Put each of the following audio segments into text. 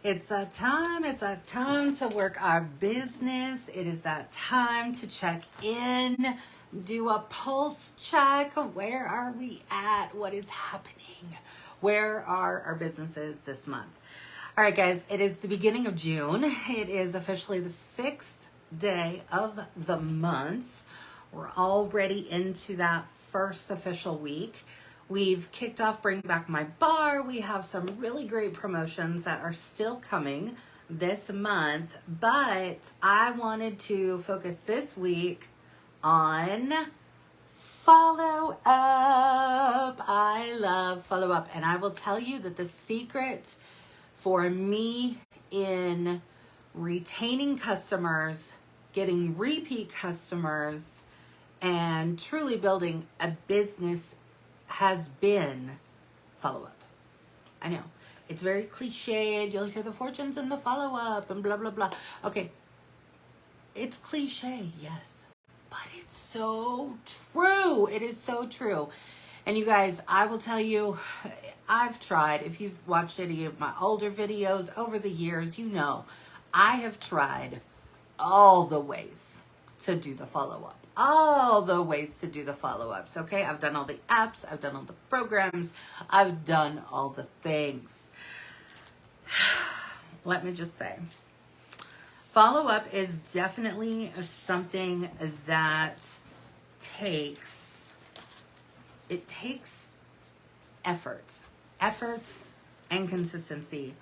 It's that time. It's that time to work our business. It is that time to check in, do a pulse check. Where are we at? What is happening? Where are our businesses this month? All right, guys, it is the beginning of June. It is officially the 6th day of the month. We're already into that first official week. We've kicked off Bring Back My Bar. We have some really great promotions that are still coming this month, but I wanted to focus this week on follow up. I love follow up, and I will tell you that the secret for me in retaining customers, getting repeat customers, and truly building a business has been follow-up. I know it's very cliched. You'll hear the fortunes in the follow-up and blah blah blah. Okay, it's cliche, yes, but it's so true. It is so true. And you guys, I will tell you, I've tried. If you've watched any of my older videos over the years, you know I have tried all the ways to do the follow-up. All the ways to do the follow-ups, okay? I've done all the apps, I've done all the programs, I've done all the things. Let me just say, follow-up is definitely something that takes effort and consistency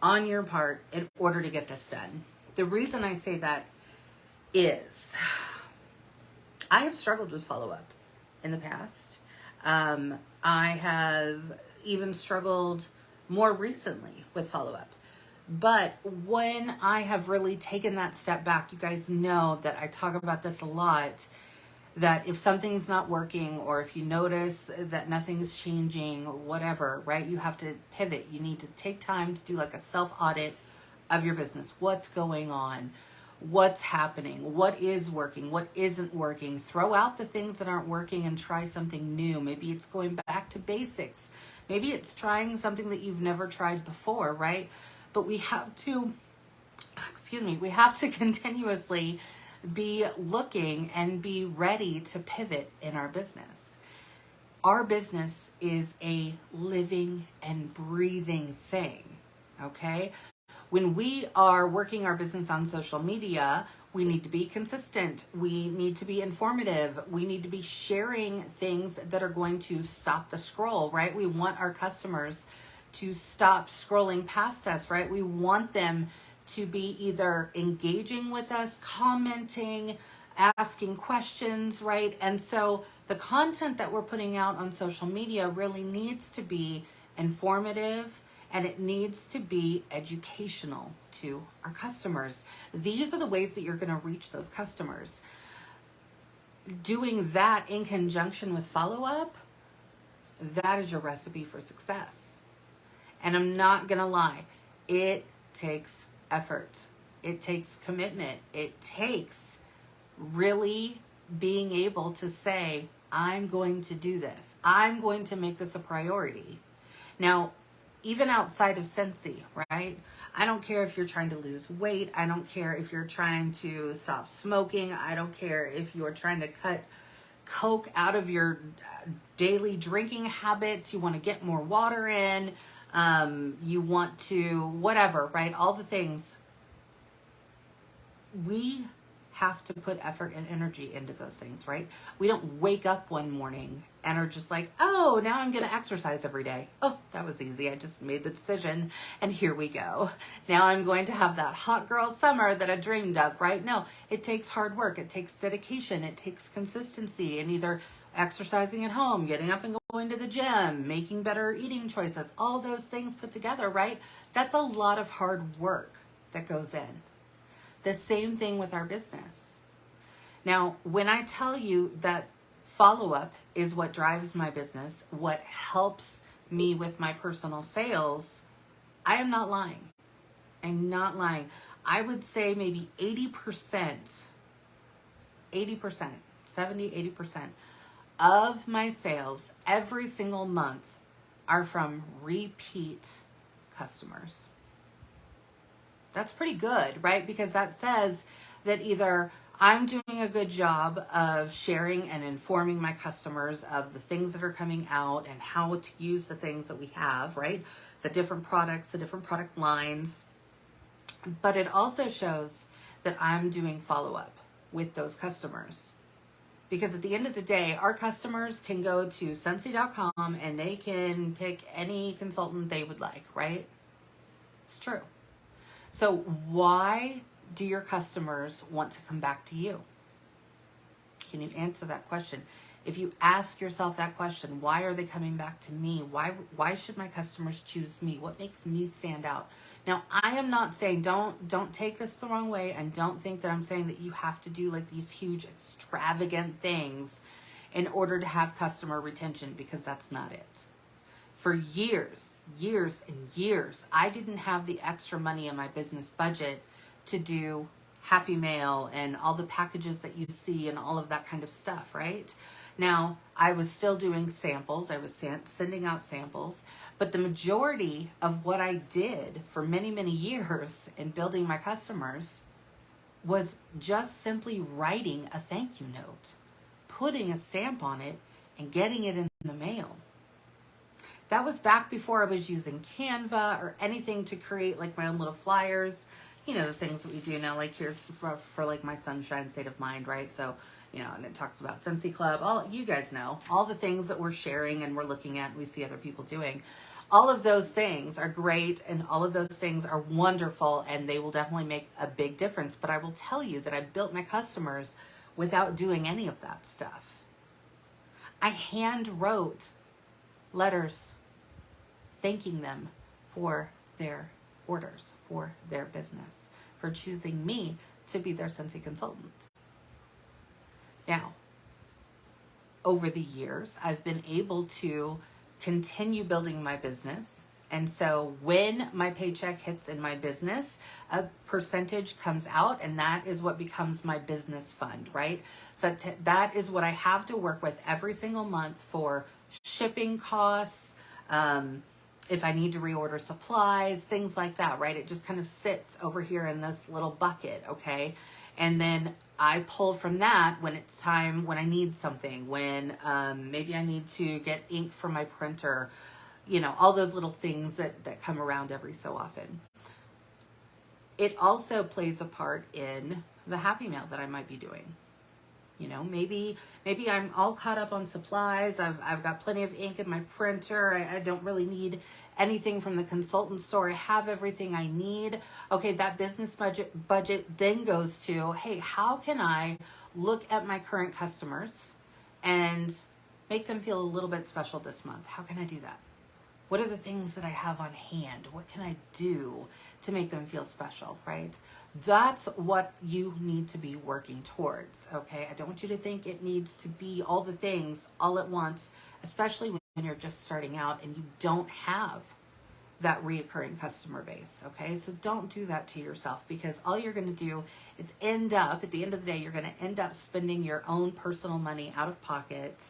on your part in order to get this done. The reason I say that is I have struggled with follow-up in the past. I have even struggled more recently with follow-up. But when I have really taken that step back, you guys know that I talk about this a lot, that if something's not working or if you notice that nothing's changing, whatever, right? You have to pivot. You need to take time to do like a self-audit of your business. What's going on? What's happening? What is working? What isn't working? Throw out the things that aren't working and try something new. Maybe it's going back to basics. Maybe it's trying something that you've never tried before, right? But we have to, we have to continuously be looking and be ready to pivot in our business. Our business is a living and breathing thing, okay? When we are working our business on social media, we need to be consistent. We need to be informative. We need to be sharing things that are going to stop the scroll, right? We want our customers to stop scrolling past us, right? We want them to be either engaging with us, commenting, asking questions, right? And so the content that we're putting out on social media really needs to be informative, and it needs to be educational to our customers. These are the ways that you're going to reach those customers. Doing that in conjunction with follow-up, that is your recipe for success. And I'm not going to lie, it takes effort. It takes commitment. It takes really being able to say, I'm going to do this. I'm going to make this a priority. Now, even outside of Scentsy, right? I don't care if you're trying to lose weight. I don't care if you're trying to stop smoking. I don't care if you're trying to cut Coke out of your daily drinking habits. You want to get more water in. You want to whatever, right? All the things. We have to put effort and energy into those things, right? We don't wake up one morning and are just like, oh, now I'm going to exercise every day. Oh, that was easy. I just made the decision and here we go. Now I'm going to have that hot girl summer that I dreamed of, right? No, it takes hard work. It takes dedication. It takes consistency in either exercising at home, getting up and going to the gym, making better eating choices, all those things put together, right? That's a lot of hard work that goes in. The same thing with our business. Now, when I tell you that follow-up is what drives my business, what helps me with my personal sales, I am not lying. I'm not lying. I would say maybe 80%, 70, 80% of my sales every single month are from repeat customers. That's pretty good, right? Because that says that either I'm doing a good job of sharing and informing my customers of the things that are coming out and how to use the things that we have, right? The different products, the different product lines. But it also shows that I'm doing follow-up with those customers. Because at the end of the day, our customers can go to Scentsy.com and they can pick any consultant they would like, right? It's true. So why do your customers want to come back to you? Can you answer that question? If you ask yourself that question, why are they coming back to me? Why should my customers choose me? What makes me stand out? Now, I am not saying, don't take this the wrong way, and don't think that I'm saying that you have to do like these huge extravagant things in order to have customer retention, because that's not it. For years and years, I didn't have the extra money in my business budget to do Happy Mail and all the packages that you see and all of that kind of stuff, right? Now, I was still doing samples. I was sending out samples, but the majority of what I did for many, many years in building my customers was just simply writing a thank you note, putting a stamp on it, and getting it in the mail. That was back before I was using Canva or anything to create like my own little flyers. You know, the things that we do now, like here's for like my Sunshine State of Mind, right? So, you know, and it talks about Scentsy Club. All you guys know, all the things that we're sharing and we're looking at and we see other people doing. All of those things are great and all of those things are wonderful and they will definitely make a big difference. But I will tell you that I built my customers without doing any of that stuff. I hand wrote letters thanking them for their orders, for their business, for choosing me to be their Scentsy consultant. Now, over the years, I've been able to continue building my business. And so when my paycheck hits in my business, a percentage comes out and that is what becomes my business fund, right? So that is what I have to work with every single month for shipping costs, if I need to reorder supplies, things like that, right? It just kind of sits over here in this little bucket, okay? And then I pull from that when it's time, when I need something, when maybe I need to get ink for my printer, you know, all those little things that come around every so often. It also plays a part in the Happy Mail that I might be doing. You know, maybe I'm all caught up on supplies. I've got plenty of ink in my printer. I don't really need anything from the consultant store. I have everything I need. Okay, that business budget then goes to, hey, how can I look at my current customers and make them feel a little bit special this month? How can I do that? What are the things that I have on hand? What can I do to make them feel special, right? That's what you need to be working towards, okay? I don't want you to think it needs to be all the things all at once, especially when you're just starting out and you don't have that reoccurring customer base, okay? So don't do that to yourself, because all you're going to do is end up, at the end of the day, you're going to end up spending your own personal money out of pocket,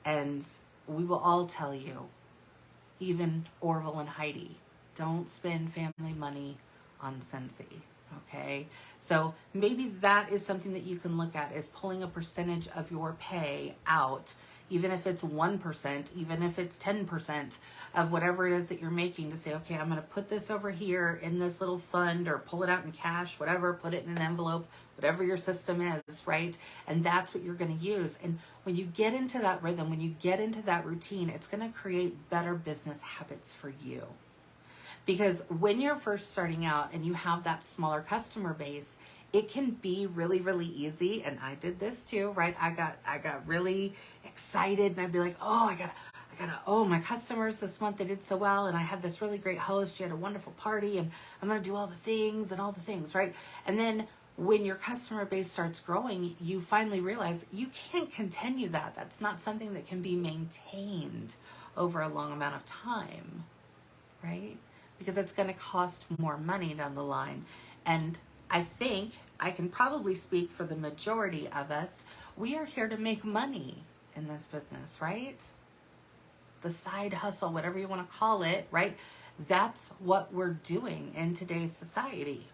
and we will all tell you, even Orville and Heidi, don't spend family money on Scentsy, okay? So maybe that is something that you can look at, is pulling a percentage of your pay out, even if it's 1%, even if it's 10% of whatever it is that you're making, to say, okay, I'm going to put this over here in this little fund, or pull it out in cash, whatever, put it in an envelope, whatever your system is, right? And that's what you're going to use. And when you get into that rhythm, when you get into that routine, it's going to create better business habits for you. Because when you're first starting out and you have that smaller customer base, it can be really, really easy. And I did this too, right? I got really excited and I'd be like, oh, oh, my customers this month, they did so well. And I had this really great host. She had a wonderful party and I'm going to do all the things, right? And then when your customer base starts growing, you finally realize you can't continue that. That's not something that can be maintained over a long amount of time, right? Because it's going to cost more money down the line. And I think I can probably speak for the majority of us. We are here to make money in this business, right? the side hustle, whatever you want to call it, right? That's what we're doing in today's society.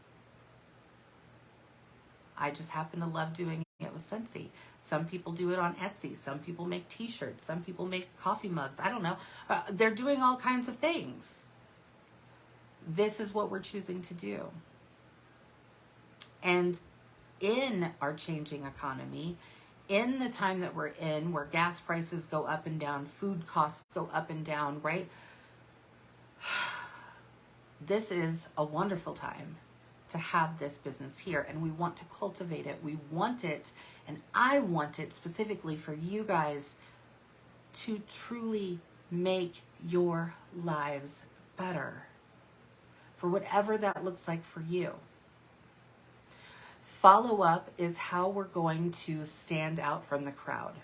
I just happen to love doing it with Scentsy. Some people do it on Etsy. Some people make t-shirts. Some people make coffee mugs. I don't know. They're doing all kinds of things. This is what we're choosing to do. And in our changing economy, in the time that we're in, where gas prices go up and down, food costs go up and down, right? This is a wonderful time to have this business here, and we want to cultivate it. We want it, and I want it specifically for you guys to truly make your lives better, for whatever that looks like for you. Follow-up is how we're going to stand out from the crowd.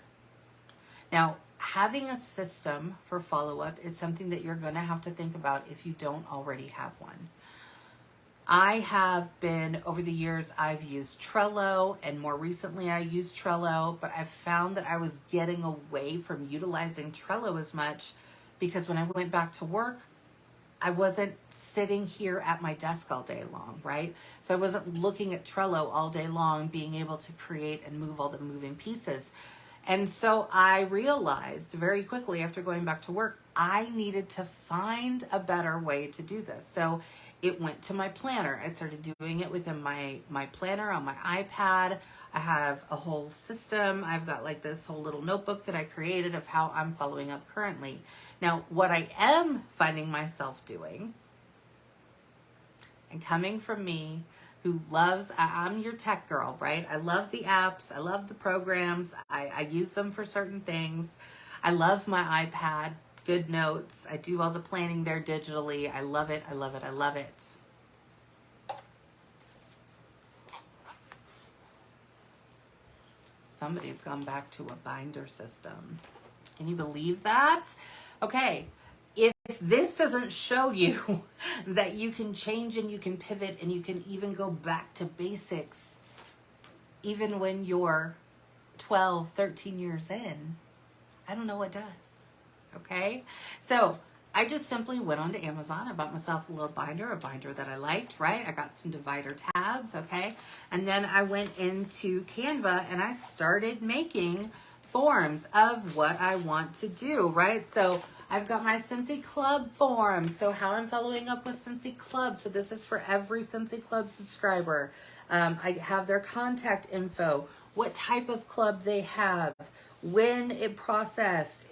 Now, having a system for follow-up is something that you're going to have to think about if you don't already have one. I have been, over the years, I've used Trello, and more recently I used Trello, but I found that I was getting away from utilizing Trello as much because when I went back to work, I wasn't sitting here at my desk all day long, right? So I wasn't looking at Trello all day long, being able to create and move all the moving pieces. And so I realized very quickly after going back to work, I needed to find a better way to do this. So it went to my planner. I started doing it within my planner on my iPad. I have a whole system. I've got like this whole little notebook that I created of how I'm following up currently. Now, what I am finding myself doing, and coming from me, who loves, I'm your tech girl, right? I love the apps. I love the programs. I use them for certain things. I love my iPad, good notes. I do all the planning there digitally. I love it. I love it. I love it. Somebody's gone back to a binder system. Can you believe that? Okay, if this doesn't show you that you can change and you can pivot and you can even go back to basics, even when you're 12, 13 years in, I don't know what does, okay? So I just simply went onto Amazon. I bought myself a little binder, a binder that I liked, right? I got some divider tabs, okay? And then I went into Canva and I started making forms of what I want to do, right? So I've got my Scentsy Club form. So how I'm following up with Scentsy Club. So this is for every Scentsy Club subscriber. I have their contact info, what type of club they have, when it processed,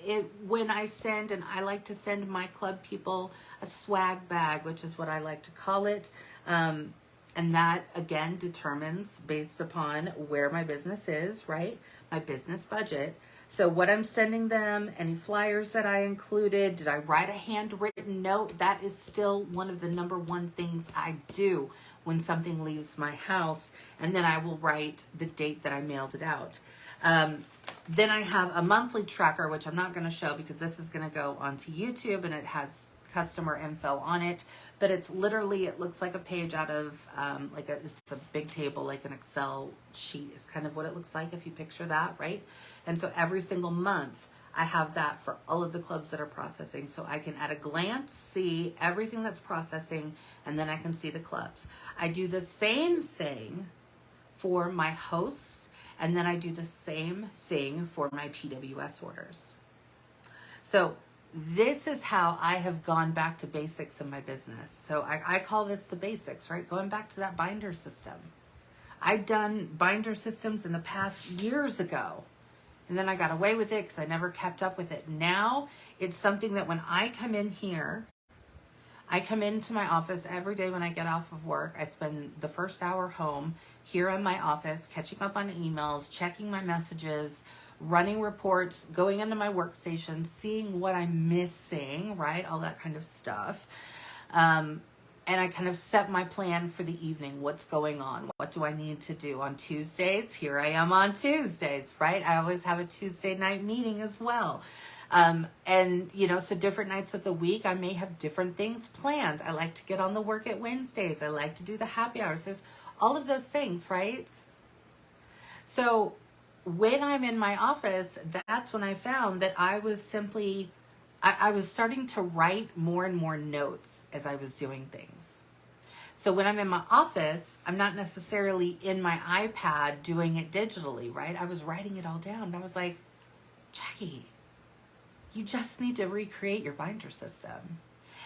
when I send, and I like to send my club people a swag bag, which is what I like to call it. And that, again, determines based upon where my business is, right? My business budget. So what I'm sending them, any flyers that I included, did I write a handwritten note? That is still one of the number one things I do when something leaves my house. And then I will write the date that I mailed it out. Then I have a monthly tracker, which I'm not going to show because this is going to go onto YouTube and it has customer info on it. But it's literally, it looks like a page out of it's a big table, like an Excel sheet is kind of what it looks like if you picture that, right? And so every single month I have that for all of the clubs that are processing. So I can at a glance see everything that's processing and then I can see the clubs. I do the same thing for my hosts and then I do the same thing for my PWS orders. So this is how I have gone back to basics in my business. So I call this the basics, right? Going back to that binder system. I'd done binder systems in the past years ago. And then I got away with it because I never kept up with it. Now it's something that when I come in here, I come into my office every day when I get off of work. I spend the first hour home here in my office, catching up on emails, checking my messages, running reports, going into my workstation, seeing what I'm missing, right? All that kind of stuff. And I kind of set my plan for the evening. What's going on? What do I need to do on Tuesdays? Here I am on Tuesdays, right? I always have a Tuesday night meeting as well. And, you know, so different nights of the week, I may have different things planned. I like to get on the work at Wednesdays. I like to do the happy hours. There's all of those things, right? So when I'm in my office, that's when I found that I was simply I was starting to write more and more notes as I was doing things. So when I'm in my office, I'm not necessarily in my iPad doing it digitally, right? I was writing it all down. And I was like, Jacqui, you just need to recreate your binder system.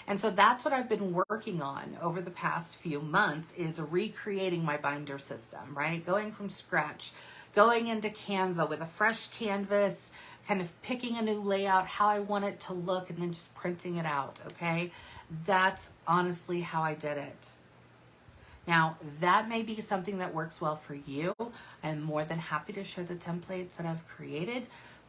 And so that's what I've been working on over the past few months, is recreating my binder system, right? Going from scratch, going into Canva with a fresh canvas, kind of picking a new layout, how I want it to look, and then just printing it out, okay? That's honestly how I did it. Now, that may be something that works well for you. I'm more than happy to share the templates that I've created.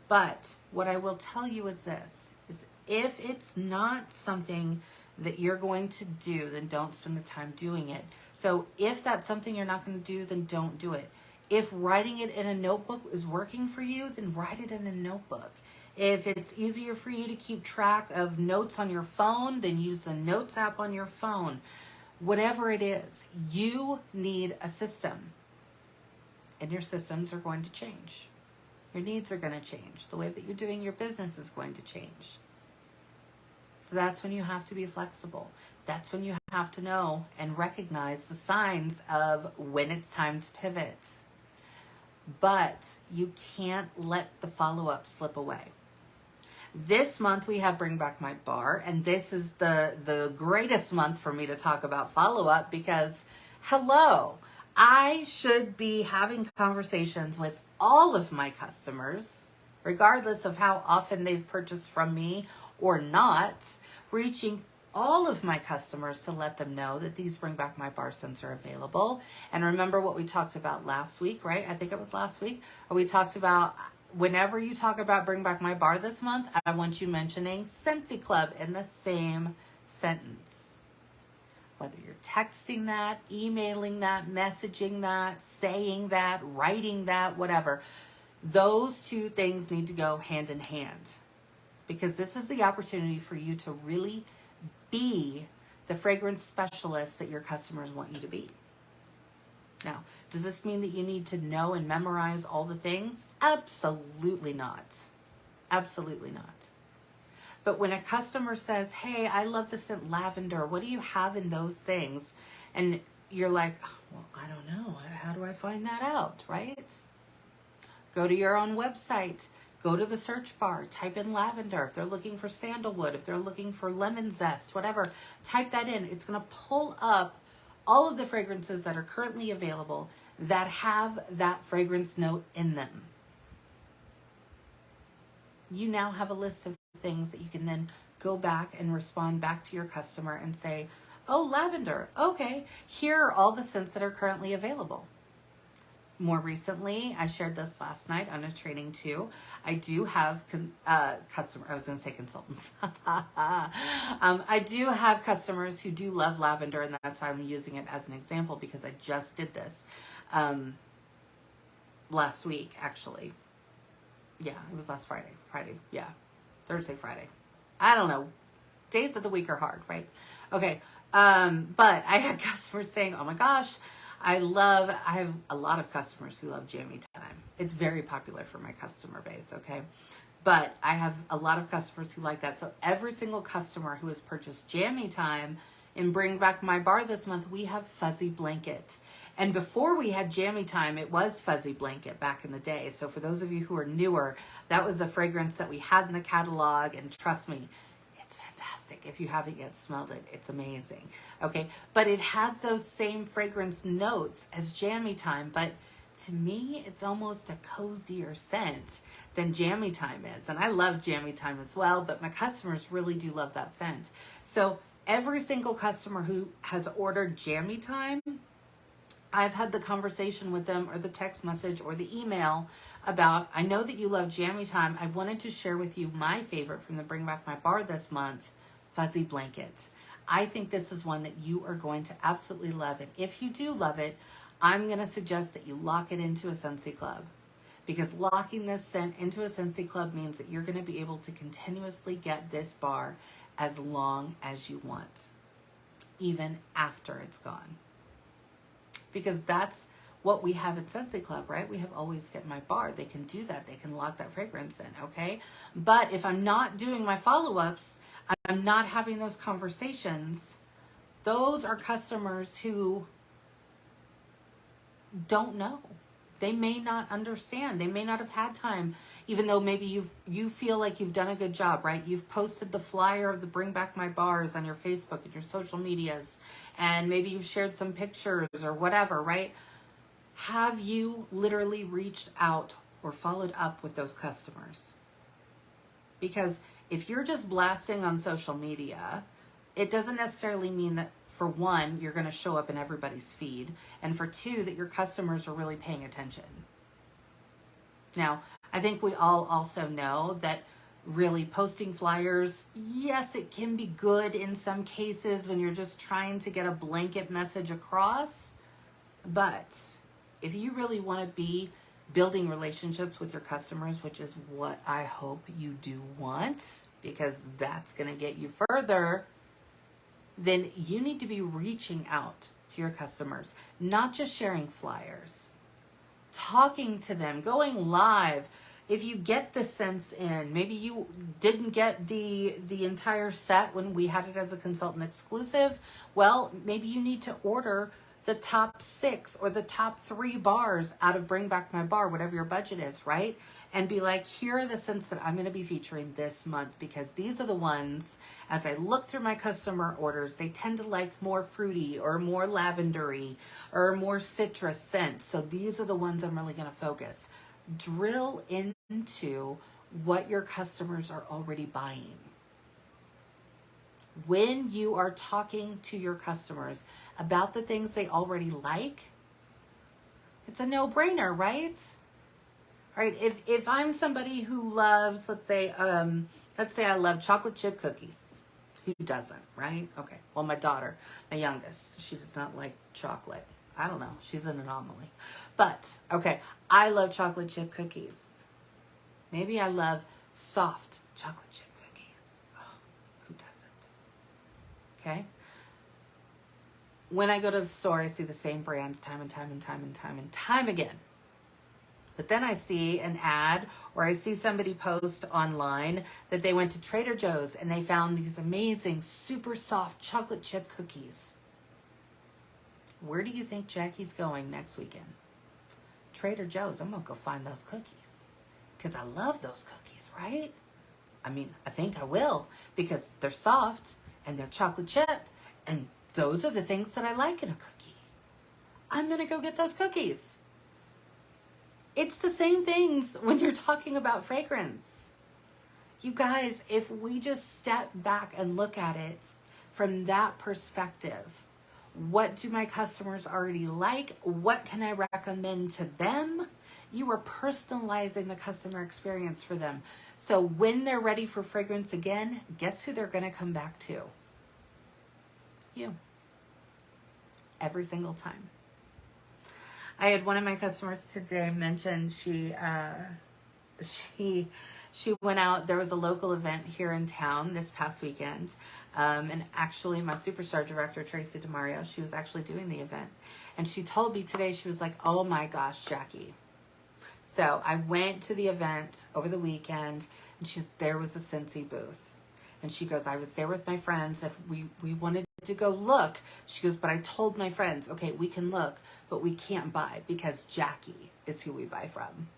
But what I will tell you is this, is if it's not something that you're going to do, then don't spend the time doing it. So if that's something you're not going to do, then don't do it. If writing it in a notebook is working for you, then write it in a notebook. If it's easier for you to keep track of notes on your phone, then use the Notes app on your phone. Whatever it is, you need a system. And your systems are going to change. Your needs are going to change. The way that you're doing your business is going to change. So that's when you have to be flexible. That's when you have to know and recognize the signs of when it's time to pivot. But you can't let the follow-up slip away. This month we have Bring Back My Bar, and this is the greatest month for me to talk about follow-up because, hello, I should be having conversations with all of my customers, regardless of how often they've purchased from me or not, reaching all of my customers to let them know that these Bring Back My Bar scents are available. And remember what we talked about last week, right? I think it was last week. We talked about whenever you talk about Bring Back My Bar this month, I want you mentioning Scentsy Club in the same sentence. Whether you're texting that, emailing that, messaging that, saying that, writing that, whatever. Those two things need to go hand in hand. Because this is the opportunity for you to really be the fragrance specialist that your customers want you to be. Now, does this mean that you need to know and memorize all the things? Absolutely not. Absolutely not. But when a customer says, hey, I love the scent lavender, what do you have in those things? And you're like, oh, well, I don't know. How do I find that out, right? Go to your own website. Go to the search bar, type in lavender. If they're looking for sandalwood, if they're looking for lemon zest, whatever, type that in. It's going to pull up all of the fragrances that are currently available that have that fragrance note in them. You now have a list of things that you can then go back and respond back to your customer and say, oh, lavender, okay, here are all the scents that are currently available. More recently, I shared this last night on a training too. I do have consultants. I do have customers who do love lavender, and that's why I'm using it as an example because I just did this last week, actually. Yeah, it was last Friday. Yeah. Thursday, Friday. I don't know. Days of the week are hard, right? Okay. But I had customers saying, oh my gosh, I have a lot of customers who love Jammy Time. It's very popular for my customer base, okay? But I have a lot of customers who like that. So every single customer who has purchased Jammy Time and Bring Back My Bar this month, we have Fuzzy Blanket. And before we had Jammy Time, it was Fuzzy Blanket back in the day. So for those of you who are newer, that was a fragrance that we had in the catalog. And trust me, it's fantastic. If you haven't yet smelled it, it's amazing. Okay, but it has those same fragrance notes as Jammy Time. But to me, it's almost a cozier scent than Jammy Time is. And I love Jammy Time as well, but my customers really do love that scent. So every single customer who has ordered Jammy Time, I've had the conversation with them or the text message or the email about, I know that you love Jammy Time. I wanted to share with you my favorite from the Bring Back My Bar this month, Fuzzy Blanket. I think this is one that you are going to absolutely love. And if you do love it, I'm going to suggest that you lock it into a Scentsy Club. Because locking this scent into a Scentsy Club means that you're going to be able to continuously get this bar as long as you want, even after it's gone. Because that's what we have at Scentsy Club, right? We have Always Get My Bar. They can do that. They can lock that fragrance in, okay? But if I'm not doing my follow-ups, I'm not having those conversations, those are customers who don't know. They may not understand. They may not have had time, even though maybe you feel like you've done a good job, right? You've posted the flyer of the Bring Back My Bars on your Facebook and your social medias, and maybe you've shared some pictures or whatever, right? Have you literally reached out or followed up with those customers? Because if you're just blasting on social media, it doesn't necessarily mean that, for one, you're going to show up in everybody's feed, and for two, that your customers are really paying attention. Now, I think we all also know that really posting flyers, yes, it can be good in some cases when you're just trying to get a blanket message across, but if you really want to be building relationships with your customers, which is what I hope you do want, because that's going to get you further, then you need to be reaching out to your customers, not just sharing flyers, talking to them, going live. If you get the scents in, maybe you didn't get the entire set when we had it as a consultant exclusive, well, maybe you need to order the top 6 or the top 3 bars out of Bring Back My Bar, whatever your budget is, right? And be like, here are the scents that I'm going to be featuring this month, because these are the ones, as I look through my customer orders, they tend to like more fruity or more lavendery or more citrus scents. So these are the ones I'm really going to focus. Drill into what your customers are already buying. When you are talking to your customers about the things they already like, it's a no-brainer, right? All right, if I'm somebody who loves, let's say I love chocolate chip cookies. Who doesn't, right? Okay, well, my daughter, my youngest, she does not like chocolate. I don't know, she's an anomaly. But, okay, I love chocolate chip cookies. Maybe I love soft chocolate chip cookies. Oh, who doesn't? Okay? When I go to the store, I see the same brands time and time again. But then I see an ad, or I see somebody post online that they went to Trader Joe's and they found these amazing, super soft chocolate chip cookies. Where do you think Jacqui's going next weekend? Trader Joe's. I'm going to go find those cookies, because I love those cookies, right? I mean, I think I will, because they're soft and they're chocolate chip, and those are the things that I like in a cookie. I'm going to go get those cookies. It's the same things when you're talking about fragrance. You guys, if we just step back and look at it from that perspective, what do my customers already like? What can I recommend to them? You are personalizing the customer experience for them. So when they're ready for fragrance again, guess who they're going to come back to? You. Every single time. I had one of my customers today mention she went out. There was a local event here in town this past weekend, and actually my superstar director Tracy DeMario, she was actually doing the event, and she told me today, she was like, "Oh my gosh, Jacqui." So I went to the event over the weekend, and there was a Scentsy booth, and she goes, "I was there with my friends, and we wanted to go look." She goes, "But I told my friends, okay, we can look, but we can't buy, because Jacqui is who we buy from."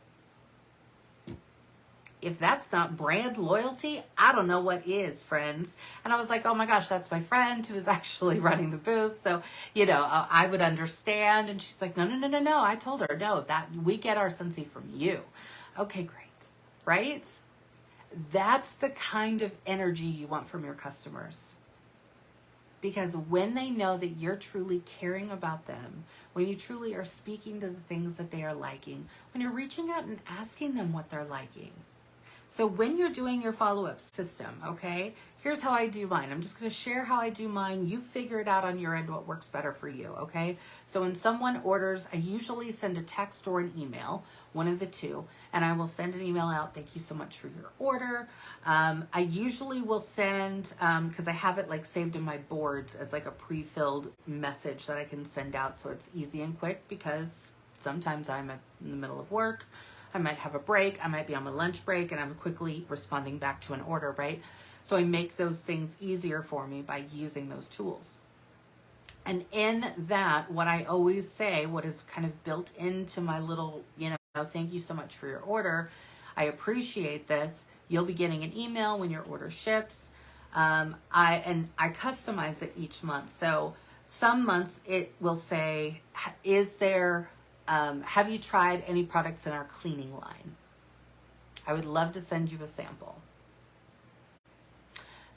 If that's not brand loyalty, I don't know what is, friends. And I was like, oh my gosh, that's my friend who is actually running the booth. So, I would understand. And she's like, no. I told her, no, that we get our Scentsy from you. Okay, great. Right? That's the kind of energy you want from your customers. Because when they know that you're truly caring about them, when you truly are speaking to the things that they are liking, when you're reaching out and asking them what they're liking. So when you're doing your follow-up system, okay, here's how I do mine. I'm just going to share how I do mine. You figure it out on your end what works better for you, okay? So when someone orders, I usually send a text or an email, one of the two, and I will send an email out. Thank you so much for your order. I usually will send, because I have it like saved in my boards as like a pre-filled message that I can send out, so it's easy and quick, because Sometimes I'm in the middle of work. I might have a break. I might be on my lunch break and I'm quickly responding back to an order, right? So I make those things easier for me by using those tools. And in that, what I always say, what is kind of built into my little, thank you so much for your order. I appreciate this. You'll be getting an email when your order ships. I customize it each month. So some months it will say, have you tried any products in our cleaning line? I would love to send you a sample.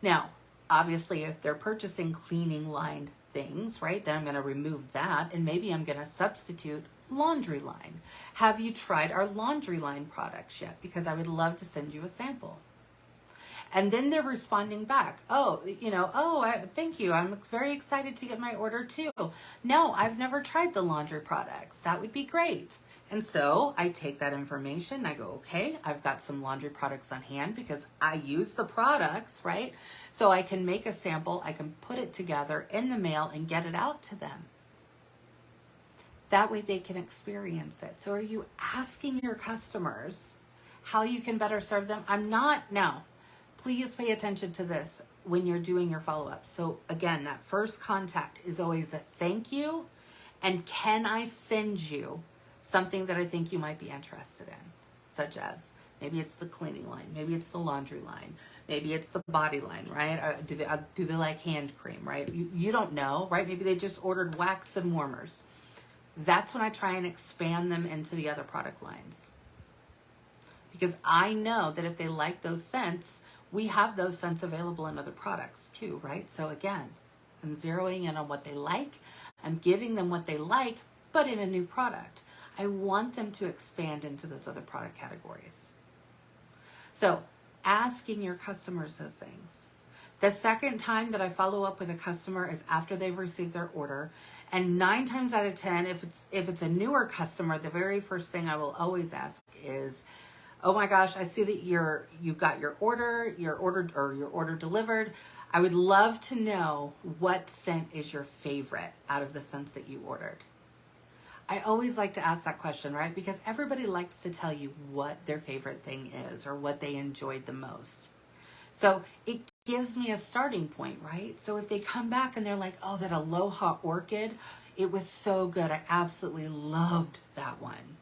Now, obviously, if they're purchasing cleaning line things, right, then I'm going to remove that and maybe I'm going to substitute laundry line. Have you tried our laundry line products yet? Because I would love to send you a sample. And then they're responding back. Thank you. I'm very excited to get my order too. No, I've never tried the laundry products. That would be great. And so I take that information. I go, okay, I've got some laundry products on hand because I use the products, right? So I can make a sample. I can put it together in the mail and get it out to them. That way they can experience it. So are you asking your customers how you can better serve them? Now, please pay attention to this when you're doing your follow-up. So again, that first contact is always a thank you and can I send you something that I think you might be interested in, such as maybe it's the cleaning line, maybe it's the laundry line, maybe it's the body line, right? Do they like hand cream, right? You don't know, right? Maybe they just ordered wax and warmers. That's when I try and expand them into the other product lines. Because I know that if they like those scents, we have those scents available in other products too, right? So again, I'm zeroing in on what they like. I'm giving them what they like, but in a new product. I want them to expand into those other product categories. So asking your customers those things. The second time that I follow up with a customer is after they've received their order. And 9 times out of 10, if it's a newer customer, the very first thing I will always ask is, oh my gosh, I see that you got your order delivered. I would love to know what scent is your favorite out of the scents that you ordered. I always like to ask that question, right? Because everybody likes to tell you what their favorite thing is or what they enjoyed the most. So it gives me a starting point, right? So if they come back and they're like, oh, that Aloha Orchid, it was so good. I absolutely loved that one.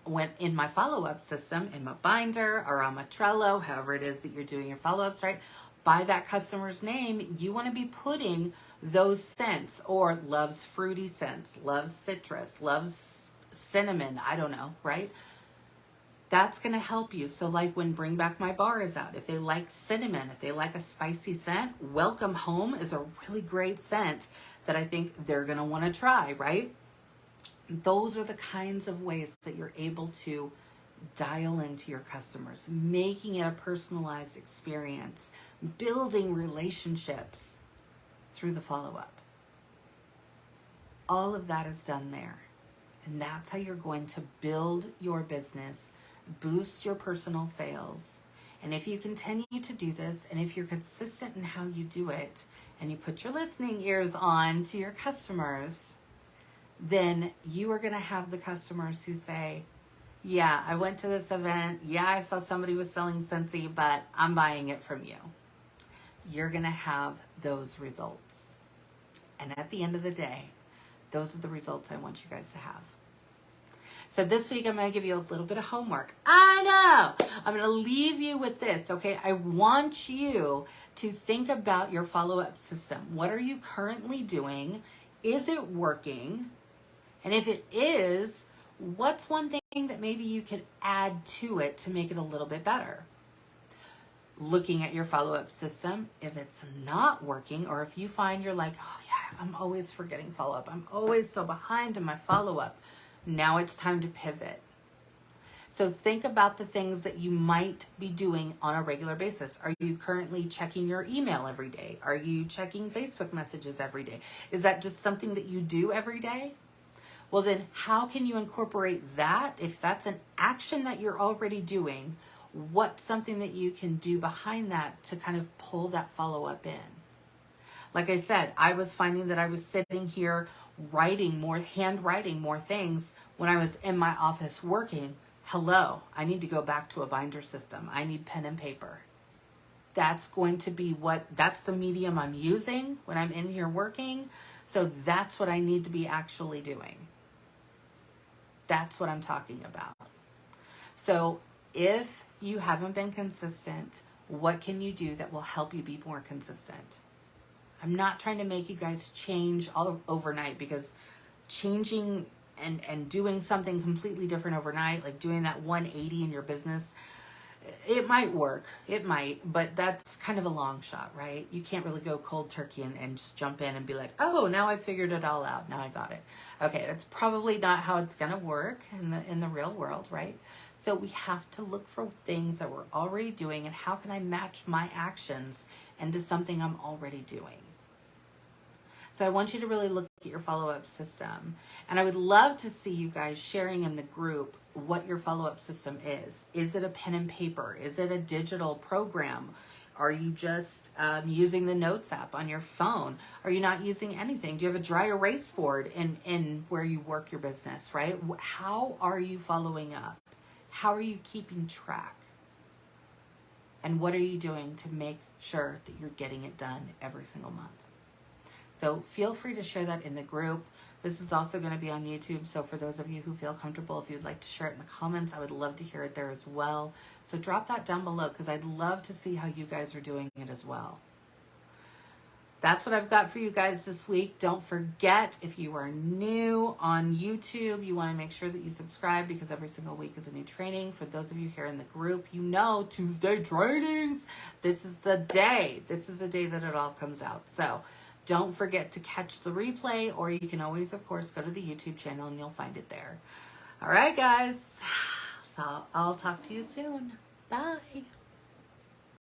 When in my follow-up system, in my binder or on my Trello, however it is that you're doing your follow-ups, right? By that customer's name, you want to be putting those scents, or loves fruity scents, loves citrus, loves cinnamon, I don't know, right? That's going to help you. So like when Bring Back My Bar is out, if they like cinnamon, if they like a spicy scent, Welcome Home is a really great scent that I think they're going to want to try, right? Those are the kinds of ways that you're able to dial into your customers, making it a personalized experience, building relationships through the follow-up. All of that is done there. And that's how you're going to build your business, boost your personal sales. And if you continue to do this, and if you're consistent in how you do it, and you put your listening ears on to your customers, then you are going to have the customers who say, yeah, I went to this event. Yeah, I saw somebody was selling Scentsy, but I'm buying it from you. You're going to have those results. And at the end of the day, those are the results I want you guys to have. So this week, I'm going to give you a little bit of homework. I know. I'm going to leave you with this, okay? I want you to think about your follow-up system. What are you currently doing? Is it working? And if it is, what's one thing that maybe you could add to it to make it a little bit better? Looking at your follow-up system, if it's not working, or if you find you're like, oh yeah, I'm always forgetting follow-up. I'm always so behind in my follow-up. Now it's time to pivot. So think about the things that you might be doing on a regular basis. Are you currently checking your email every day? Are you checking Facebook messages every day? Is that just something that you do every day? Well, then how can you incorporate that? If that's an action that you're already doing, what's something that you can do behind that to kind of pull that follow-up in? Like I said, I was finding that I was sitting here handwriting more things when I was in my office working. Hello, I need to go back to a binder system. I need pen and paper. That's going to be that's the medium I'm using when I'm in here working. So that's what I need to be actually doing. That's what I'm talking about. So if you haven't been consistent, what can you do that will help you be more consistent? I'm not trying to make you guys change all overnight, because changing and doing something completely different overnight, like doing that 180 in your business, it might work. It might, but that's kind of a long shot, right? You can't really go cold turkey and just jump in and be like, oh, now I figured it all out. Now I got it. Okay, that's probably not how it's going to work in the real world, right? So we have to look for things that we're already doing, and how can I match my actions into something I'm already doing? So I want you to really look at your follow-up system. And I would love to see you guys sharing in the group what your follow-up system is. Is it a pen and paper? Is it a digital program? Are you just using the notes app on your phone? Are you not using anything? Do you have a dry erase board in where you work your business, right? How are you following up? How are you keeping track? And what are you doing to make sure that you're getting it done every single month? So feel free to share that in the group. This is also going to be on YouTube. So for those of you who feel comfortable, if you'd like to share it in the comments, I would love to hear it there as well. So drop that down below, because I'd love to see how you guys are doing it as well. That's what I've got for you guys this week. Don't forget, if you are new on YouTube, you want to make sure that you subscribe, because every single week is a new training. For those of you here in the group, you know, Tuesday trainings. This is the day. This is the day that it all comes out. So don't forget to catch the replay, or you can always, of course, go to the YouTube channel and you'll find it there. All right, guys. So I'll talk to you soon. Bye.